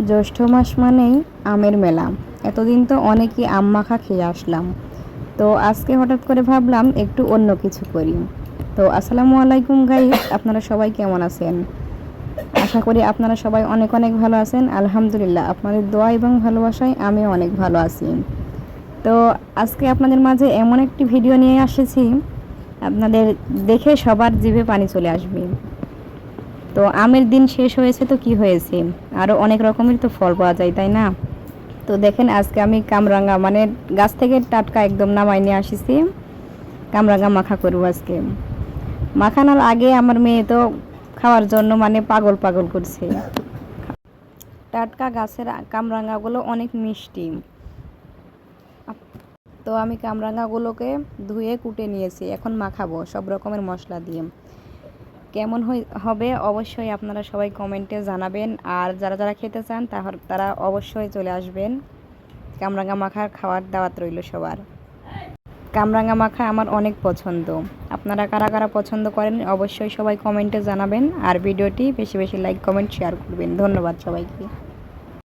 জ্যৈষ্ঠ মাস মানেই আমের মেলা। এতদিন তো অনেকই আম মাখা খেয়ে আসলাম, তো আজকে হঠাৎ করে ভাবলাম একটু অন্য কিছু করি। তো আসসালামু আলাইকুম গাইস, আপনারা সবাই কেমন আছেন? আশা করি আপনারা সবাই অনেক অনেক ভালো আছেন। আলহামদুলিল্লাহ, আপনাদের দোয়া এবং ভালোবাসায় আমি অনেক ভালো আছি। তো আজকে আপনাদের মাঝে এমন একটি ভিডিও নিয়ে এসেছি, আপনাদের দেখে সবার জিভে পানি চলে আসবে। তো আমের দিন শেষ হয়েছে তো কি হয়েছে, আরও অনেক রকমের তো ফল পাওয়া যায়, তাই না? তো দেখেন, আজকে আমি কামরাঙা মানে গাছ থেকে টাটকা একদম নামাই নিয়ে আসিছি। কামরাঙা মাখা করবো আজকে। মাখানোর আগে আমার মেয়ে তো খাওয়ার জন্য মানে পাগল পাগল করছে। টাটকা গাছের কামরাঙাগুলো অনেক মিষ্টি। তো আমি কামরাঙাগুলোকে ধুয়ে কুটে নিয়েছি, এখন মাখাবো সব রকমের মশলা দিয়ে। কেমন হবে অবশ্যই আপনারা সবাই কমেন্টে জানাবেন। আর যারা যারা খেতে চান তারা অবশ্যই চলে আসবেন। কামরাঙা মাখার খাওয়ার দাওয়াত রইল সবার। কামরাঙা মাখা আমার অনেক পছন্দ। আপনারা কারা কারা পছন্দ করেন অবশ্যই সবাই কমেন্টে জানাবেন। আর ভিডিওটি বেশি বেশি লাইক কমেন্ট শেয়ার করবেন। ধন্যবাদ সবাইকে।